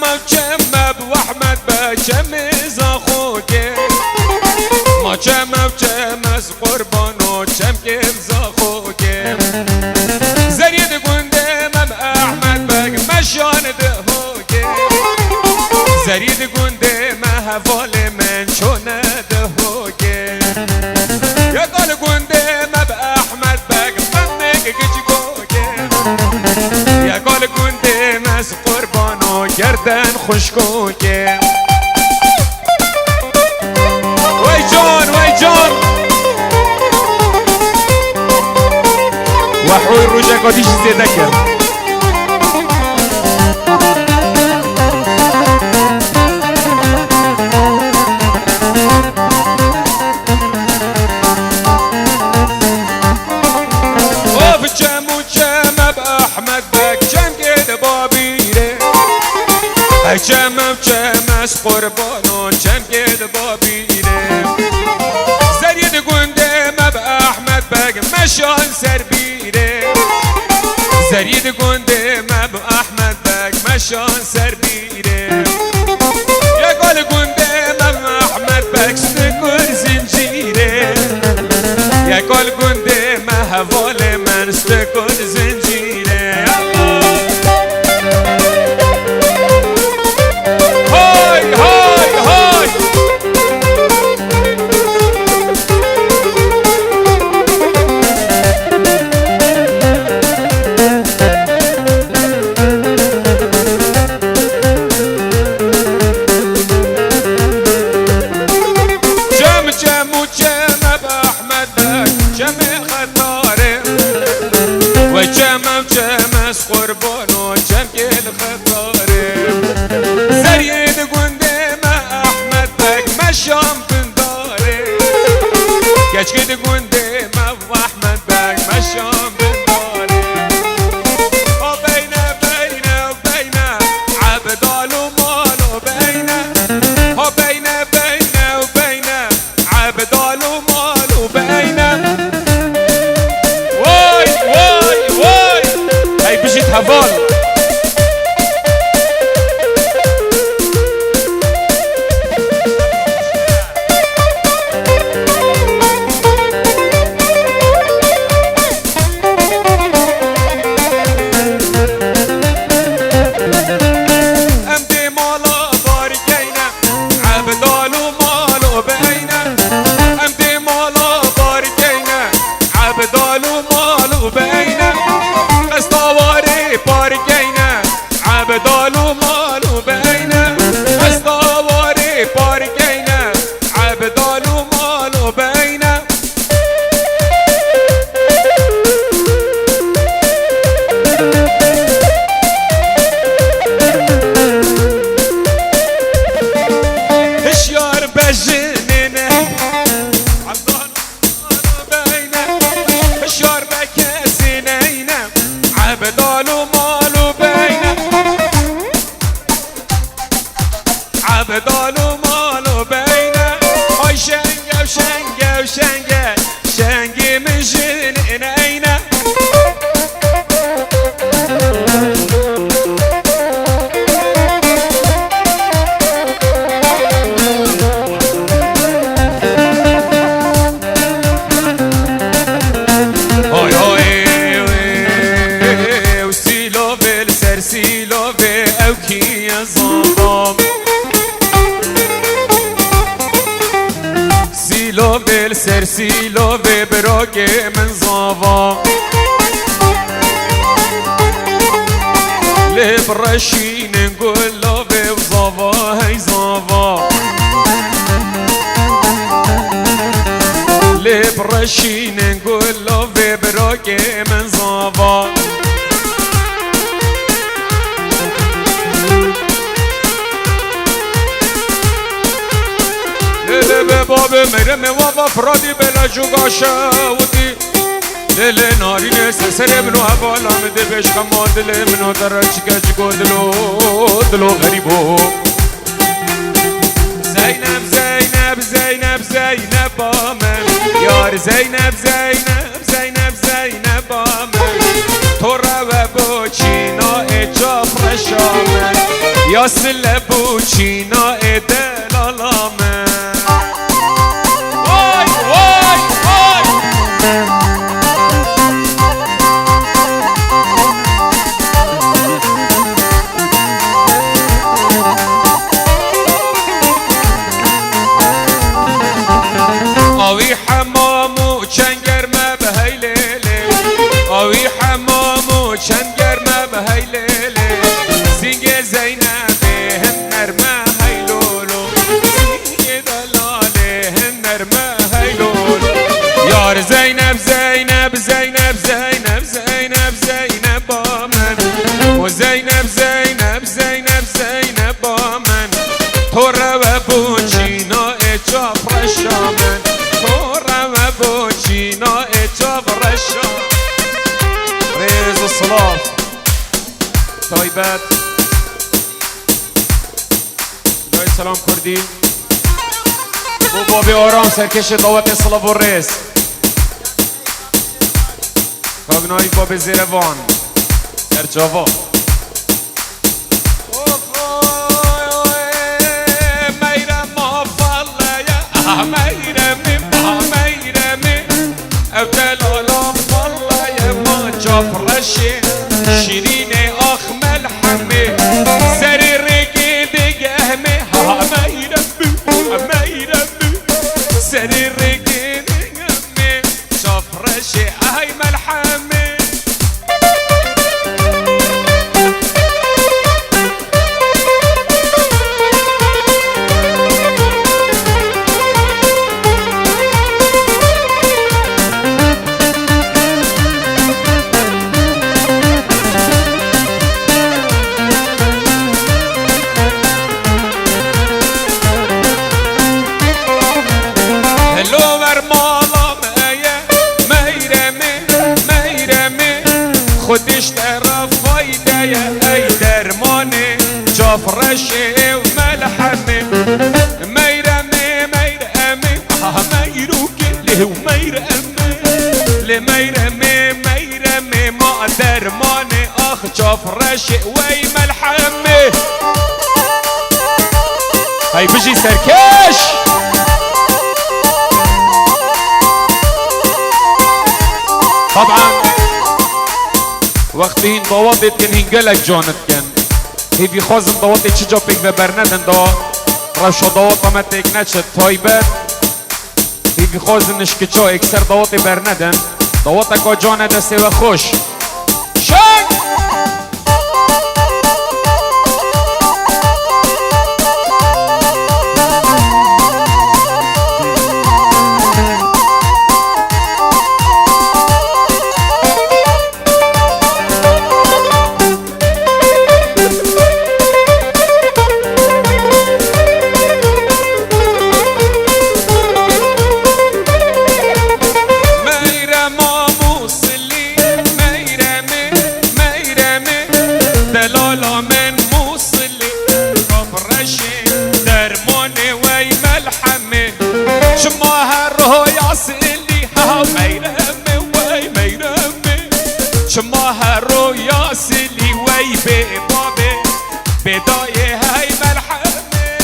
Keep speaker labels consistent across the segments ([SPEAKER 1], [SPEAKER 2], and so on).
[SPEAKER 1] وچمه بو احمد بچمه زاخوگه ما چمه وچمه از قربان و چمکه زاخوگه زرید گنده مم احمد بگ مشان دهوگه زرید گنده مه حوال من چونه دهوگه یا قال گنده مم احمد بگ من نگه گوگه یا قال گنده مز قربان و گردن خوشگوگه وای جان وای جان وحوی روژه قدیش زیده کرد چمم چمس قربانو چم گد بابیره زرید گنده مب احمد بگ مشان سر بیره زرید گنده مب احمد بگ مشان سر بیره یا گل گنده مب احمد بگ سکر زنجیره یا گل گنده مه حوال من سکر زنجیره چمم چمس قربانو چم گل خطاره زرید گنده ما احمد بگ مشام بنداره گچگید گنده ما احمد بگ مشام بنداره و بینه بینه و بینه عبدال و مال و بینه و بینه بینه و بینه عبدال و مال و بینه بشید حوال امدی مالا بارگینه عبدال و مالو بینه امدی مالا بارگینه عبدال و مالو بینه پارگینه عبدال و مالو بینه استواری پارگینه عبدال و مالو بینه هشیار بجنینه عبدال و مالو بینه هشیار بکسینینه عبدال و مالو بینه عبدال و مالو بینه آی شنگه و شنگه و شنگه شنگی من جنین اینه سیلو به اوکی زنبام سیلو بل سر سیلو به براگ من زنبام لب رشین گلو به زنبا هی زنبا لب رشین گلو به براگ من زنبا به باب مرم و فرادی بلا جوگا شاودی دل نارین سر منو حوالا مده بشقم ما دل منو در چکا چکو دلو غریبو زینب زینب زینب زینب با من یار زینب زینب زینب زینب با من تو رو با چینا اجاف رشامن يا سلبوچینا دلالامه وای وای وای آوی حمامو چنگر ما به هیلیلی آوی حمامو چنگر ما به هیلیلی زینگ زینبه هنر ما هیلولو زینگ دلاله هنر ما هیلولو یار زینب زینب زینب زینب زینب زینب با من و زینب زینب زینب زینب با من تو رو بوچینا اجاب رشامن بوچینا اجاب رشا ریز الصلاة طایبت جای سلام کردی بو بابی آرام سرکش دعوت صلاة و ریز کاغنایی بابی زیروان در جاوا میرم ما فالله میرم ابتلالام والله يا ما جفرشي شيرين اخمل حمي سري رقيد قهمي ما يربي سري رقيد قهمي جفرشي هاي ملحمي خودش طرف فایده ای درمانه جافرشه و ملحمه میرمه میرو گله و میرمه ما درمانه آخ جافرشه وی ملحمه هی بجی سرکش طبعا وقتی این ضوابط کن هنگلک جانت کن هی بیخوازم ضوابط چی جا پیک و برندن دا روشا ضوابط همه تیک نچه طایبت هی بیخوازم نشک چا اکسر ضوابط برندن ضوابط اکا جان دسته و خوش شنگ شماها رو یاسلی وی به بابه بدای های مرحمه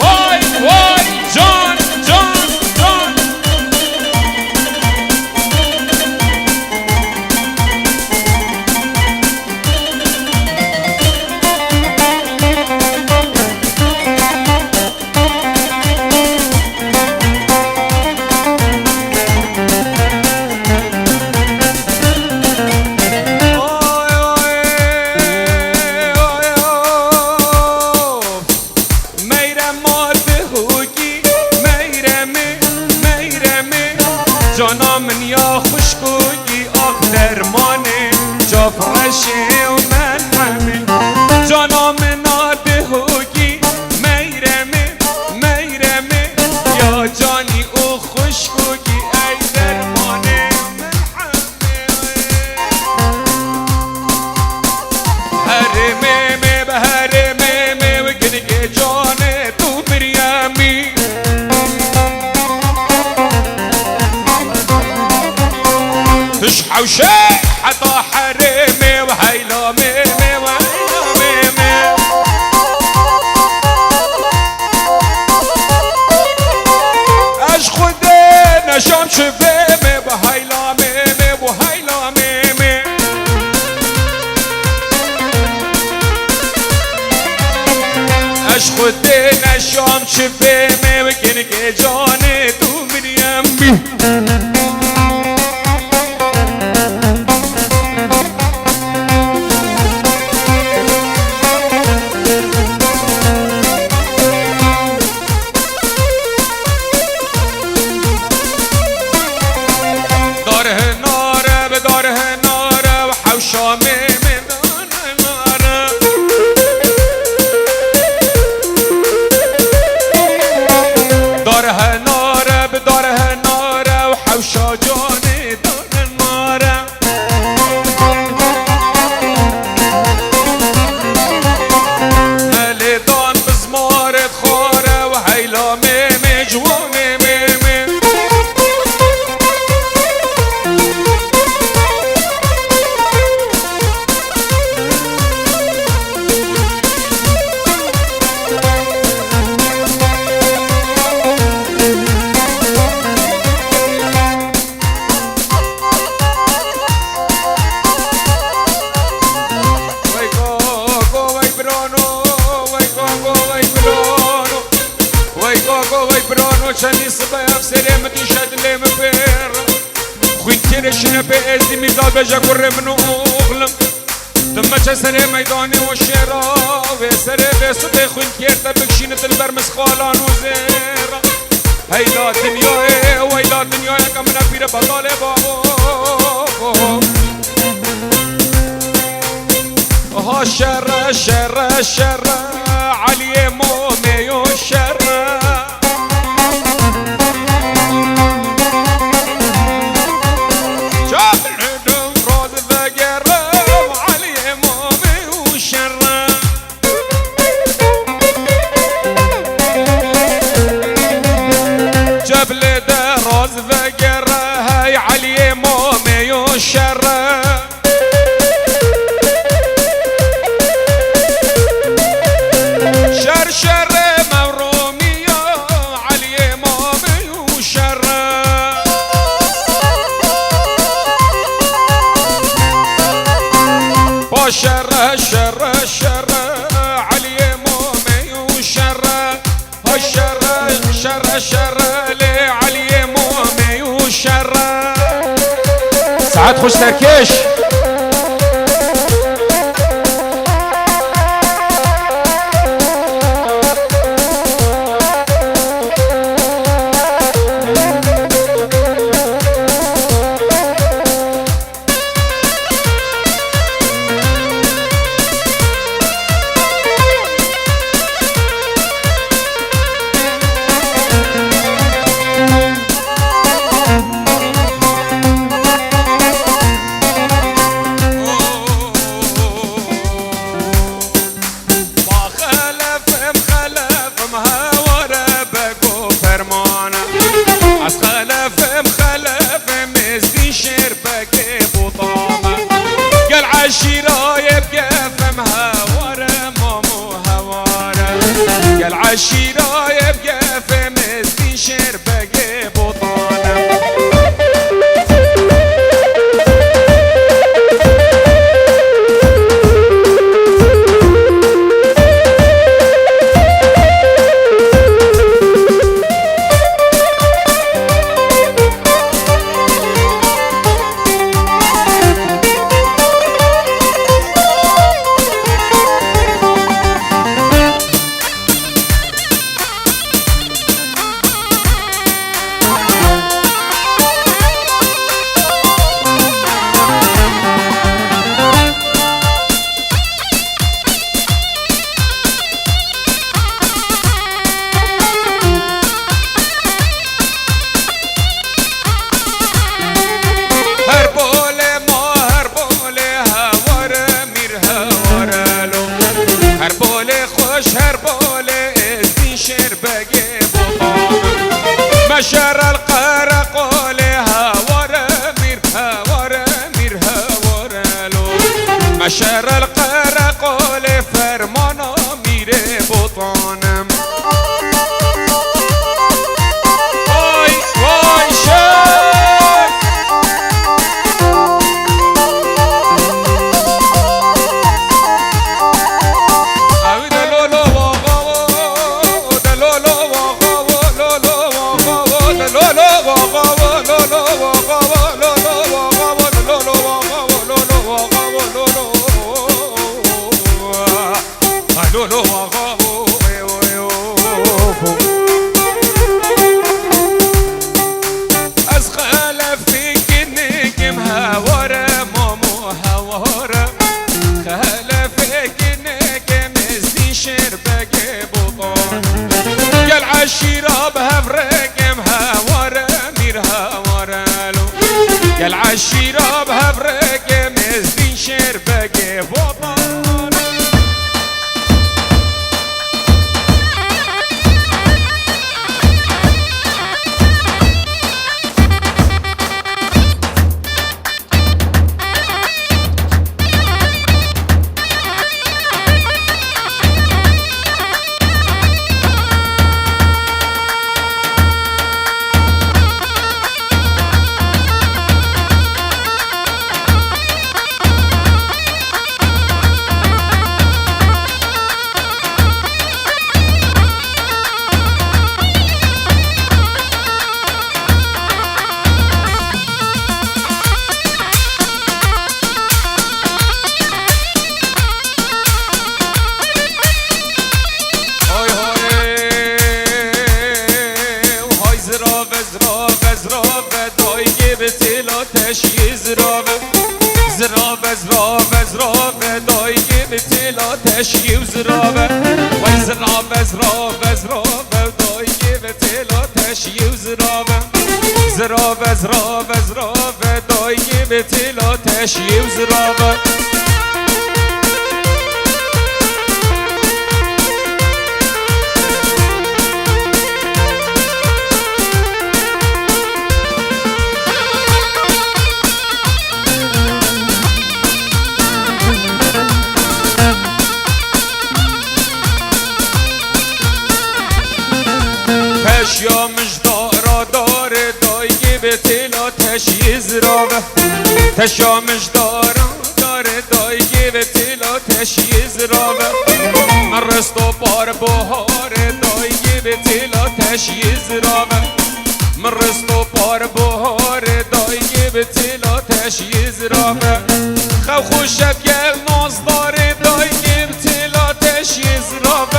[SPEAKER 1] وای وای جان جان جان جانا من یا خوشگویی آخ درمانه جافرشه و من همه جانا من آده هوگی میرمه یا جانی او خوشگویی ای درمانه من همه حرمه به حرمه و گنگه جانه تو مریمی تشحوشي حتى حريمي وهيلامي شام چپه میکنه که جان تو مریم بی داره ناره به داره ناره و حوشامه حوشا جاني دون النار مالي دون بزمار خورة وهيلا ميمي جواني ميمي شني صباح سلام تشهد لي مبير خوين كرشنا بأزي ميزال بجا كر منو أغلم ثم سري ميداني والشيرا وسري بسطي خوين كيرتا بكشينة البرمس خالان وزيرا هيلا دنيا ويلا دنيا كمنا بير بطالي بابو ها شر شر شر علي مومي وشر شر شر شر علي مومي وشر الشر شر شر لي علي مومي وشر ساعات خوش تركيش العشيرة يبقى في مسكين شربقي بطانة مشر القرق ولها ورميرها ورميرها ورالو مشر القرق لفرمانا ميري بطانم واي واي شاي أوي دلولو واغاو لولو آقا از خلفی که نگم هواره مامو هواره خلفی که نگم ازدی شر بگه بطان گل عشیره بهفرگم هواره میر هواره لو گل عشیره بهفرگم ازدی شر بگه بطان تشيو زرابة وي زرابة زرابة زرابة داي بتلا تشيو زرابة زرابة زرابة زرابة داي بتلا تشيو زرابة تشیا مجدارا داره دایی به تلا تشی زرابه تشیا مجدارا داره دایی به تلا تشی زرابه من رستو بار بهاره دایی به تلا تشی زرابه من رستو بار بهاره دایی به تلا تشی زرابه خو خوشت گل ناز داره دایی به تلا تشی زرابه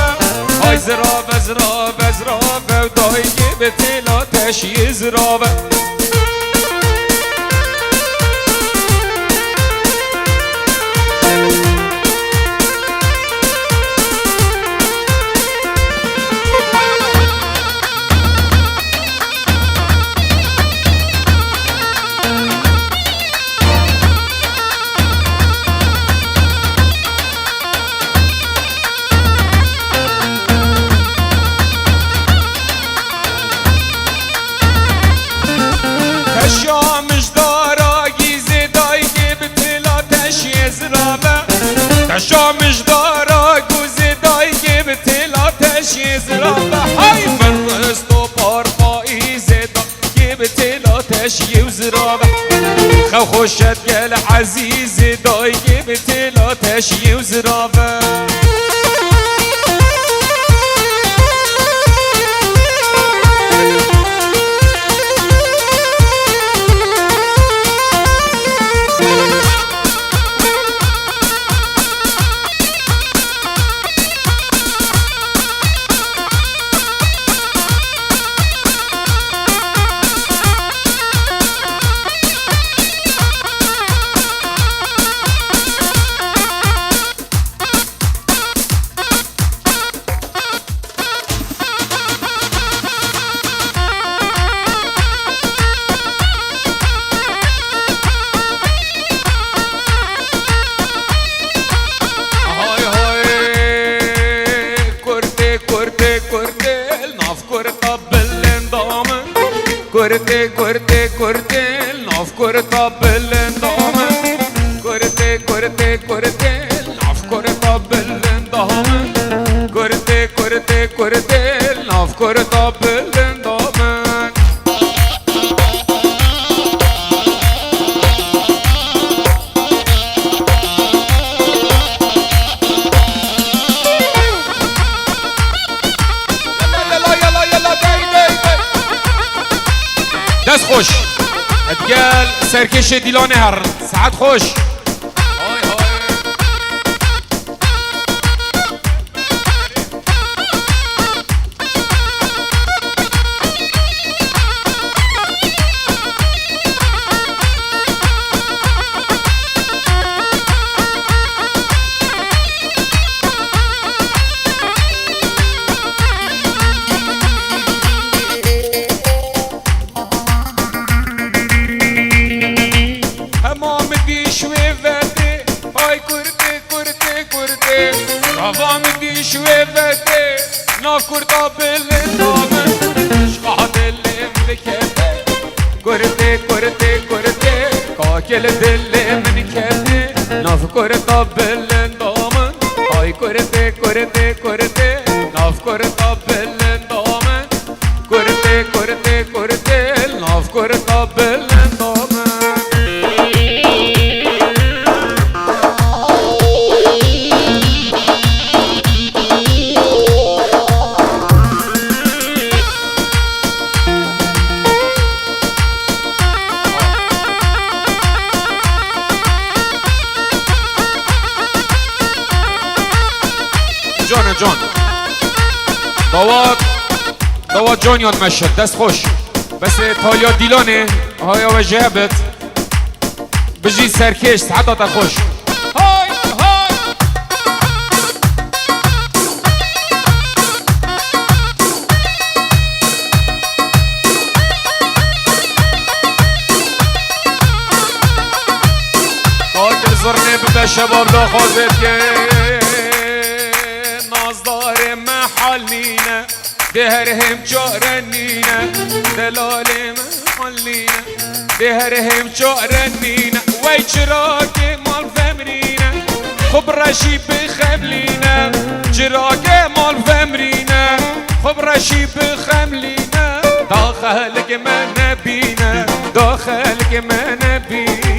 [SPEAKER 1] های زرابه زرابه زرابه دایی به تلا تشی زرابه تشامش دارا گیزه دایی به تلا تشی زرابه تشامش دارا گوزه دایی به تلا تشی زرابه های من رستو پارپاییزه دایی به تلا تشی زرابه خو خوشت گل عزیزه دایی به تلا تشی زرابه كورتي كورتي كورتي ناف كورتا بالندام كورتي كورتي كورتي ناف كورتا بالندام كورتي كورتي كورتي ناف كورتا بالندام دست خوش اتقال سرکش دیلان هر ساعت خوش های های روام دی شویفته ناکردا بلندامه شقا دلم بکته کرده کرده کرده کاکل دل من کته ناف کردا بلندامه ای کرده کرده کرده ناف کردا بلندامه کرده کرده کرده ناف کردا بلندامه جان دوا جانیان مشد دست خوش بس تالیا دیلانه های و جهبت بجی سرکش سعدات خوش های های کاکل زرنه بده شباب دا خوازت که نازدار محل نینه دهرهم جارنینه دلال محل نینه دهرهم جارنینه وی چراغ مال فمرینه خب رشی بخملینه چراغ مال فمرینه خب رشی بخملینه داخلك ما نبینه داخلك ما نبینه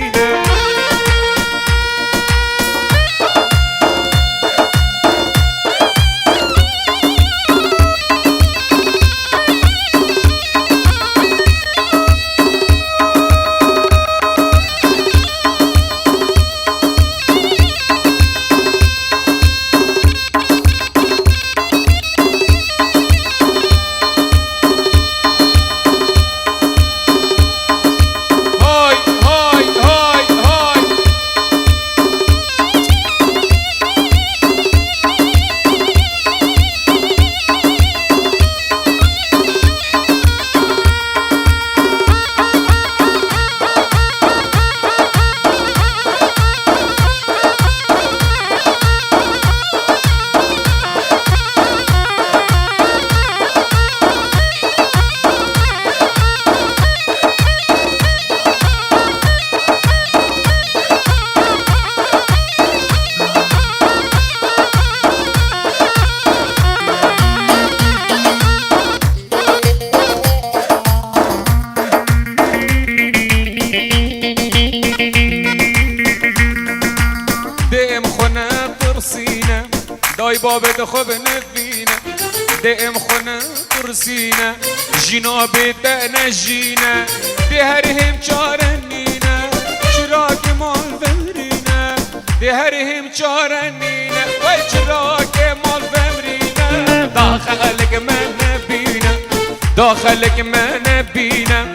[SPEAKER 1] دای بابت خوب نبینه دائم خونه ترسینه جینا بدن جینه ده هر هم چارنینه چراغ مال فمرینه ده هر هم چارنینه وای چراغ مال فمرینه داخلك من نبینه داخلك من نبینه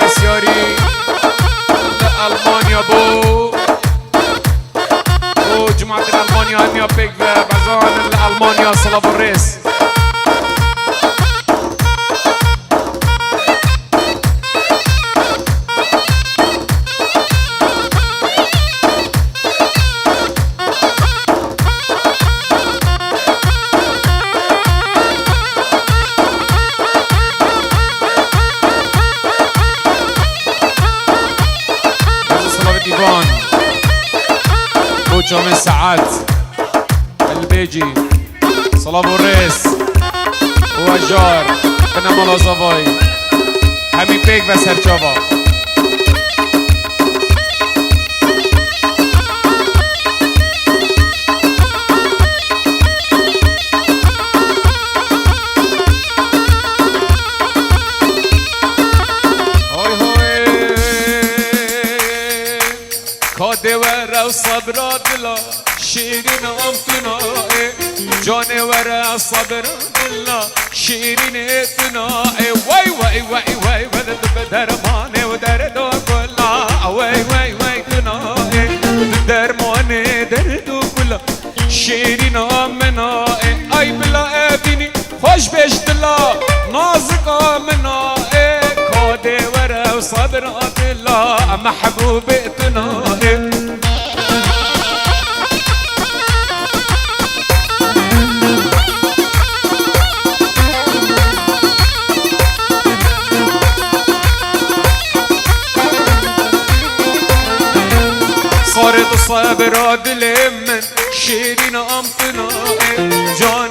[SPEAKER 1] رسیاری لألمانيا بو جماعة الألمانيا هنيا بيك بزان الألمانيا صلاة الرئيس صلاة إيفان جامع سعد البيجي صلاة الرئيس وجار بنا ملازوای همین پیک و سرچاوا کادور و صبرات لا شیرین امتنائه جانور صبرات لا شیرین اتنائه وای وای وای وای ولد بدرمانه و دردو کلا وای وای وای تنائه درمانه دردو کلا شیرین امنائه ای بلا ابینی خوش بشت لا نازک امنائه کادور و صبرات لا محبوب اتنائه صبر دل من شیرین امتناء جان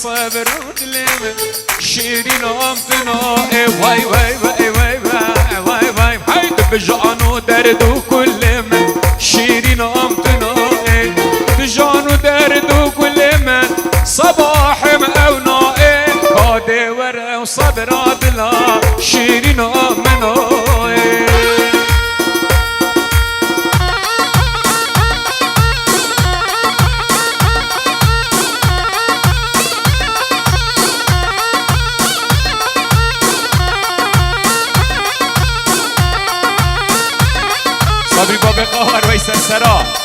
[SPEAKER 1] صبر دل من شیرین امتناء وای وای وای وای وای وای وای بجان و درد و کل من شیرین امتناء بجان و درد و کل من صباح او نائه کاده وره و صبر دل شیرین امتناء صبری باب قهر وی سرسرا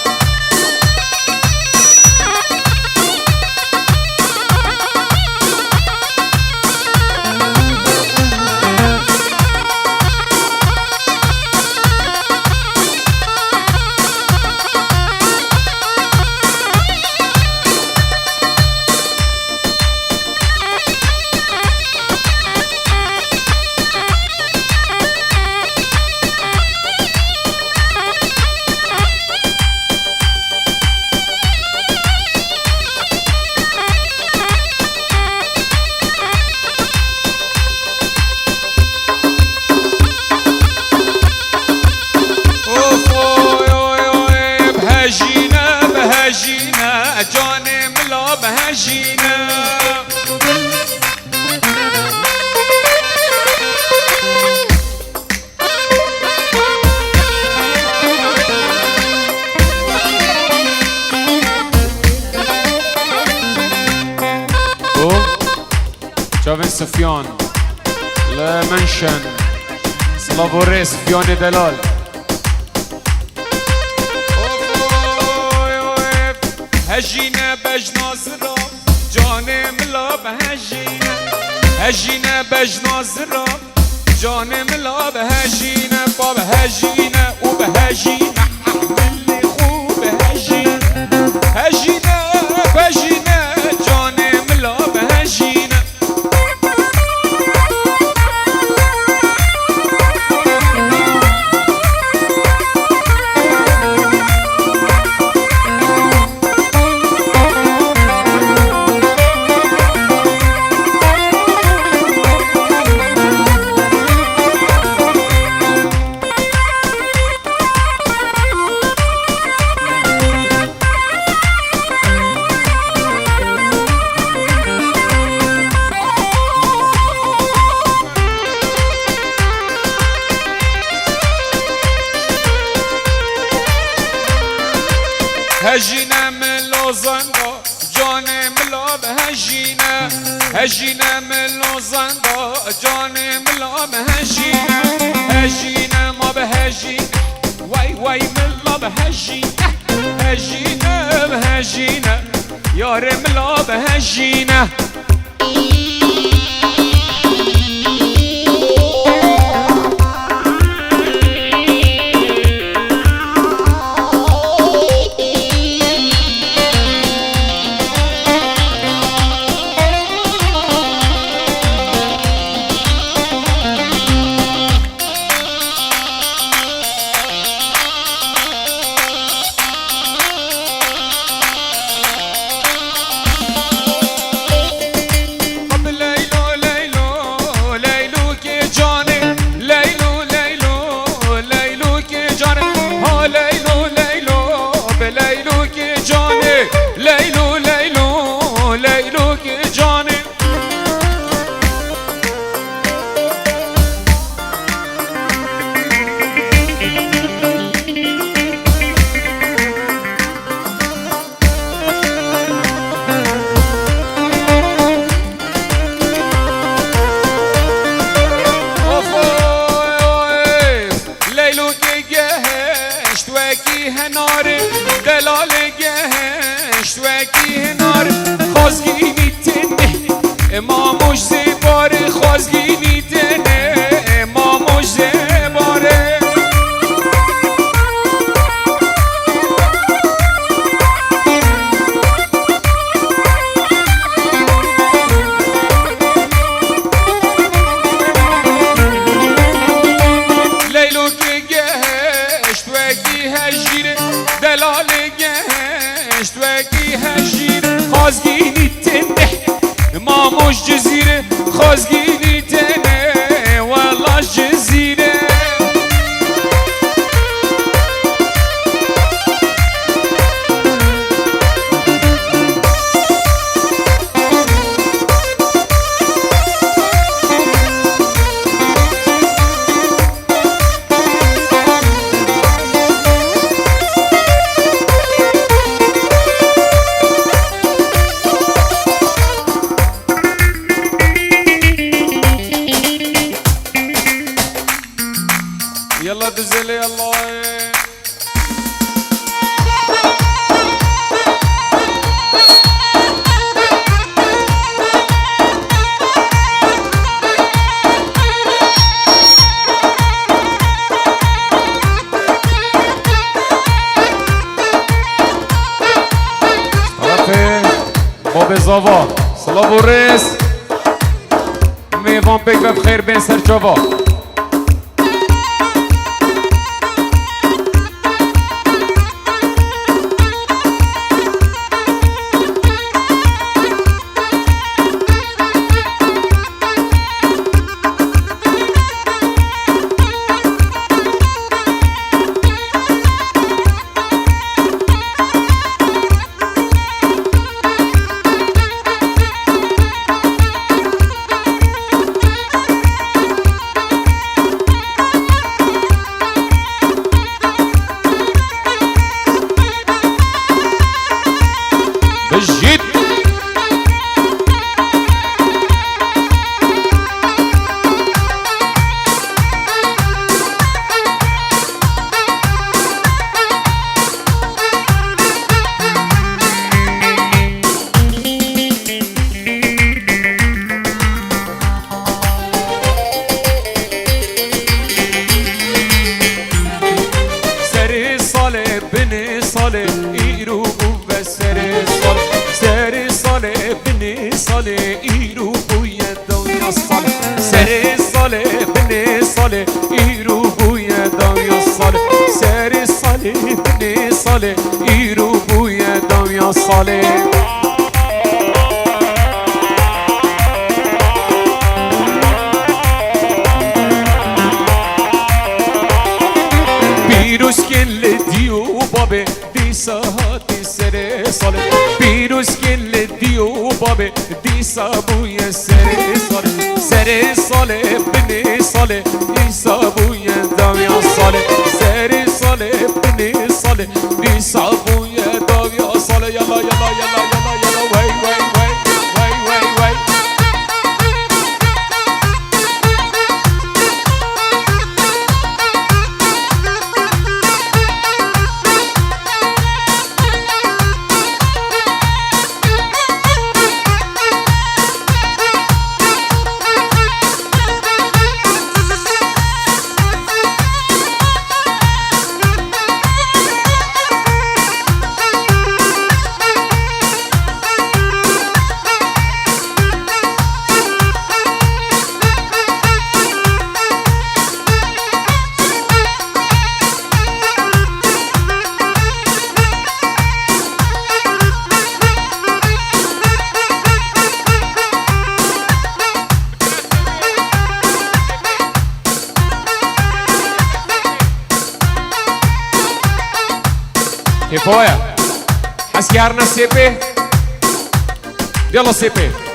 [SPEAKER 1] بهجينا جاني ملا بهجينا جاوين سفيان لا منشن سلافوري سفيان دلال هجينا بجنازرا جان ملا بهجينا هجينا بجنازرا جان ملا بهجينا باب هجينا وبهجينا احمل خوب هجينا هجينا بجينا جان ملا بهجينا هجينا من لوزندا جان ملا بهجينا هجينا من لوزندا جان ملا بهجينا هجينا ما بهجينا واي واي ملا بهجينا هجينا بهجينا يا ملا بهجينا ليلو ليلو ليلو جاني ليلو جهشت وكي هناري دلال جهشت وكي هنار خازگینی تنه اماموش زباره خازگینی تنه اماموش زباره لیلو که گهشت وگی هجیره دلال اشتواكي هالشير خازقيني تنح ما مش جزيرة خازقيني تنح والله الجزيرة يلا دزلي يلا زاوا سلام ریس میوان پک و بخیر بین سر جاوا بالجد سري صالح بني صالح يروقوا بس سري سري صالح بني صالح يروقوا يدو يا صالح سري صالح بني صالح يروقوا يدو يا صالح سري صالح بني صالح يروقوا يدو يا صالح پیروز کل دیو بابه دیسا هاتی سر ساله پیروز کل دیو بابه دیسا بوی سر ساله بنی ساله دیسا بوی داویا ساله سر ساله بنی ساله دیسا بوی داویا ساله یلا یلا یلا یلا یلا وی وی وی وی وی وی كفاية حسيارنا السيبي يلا السيبي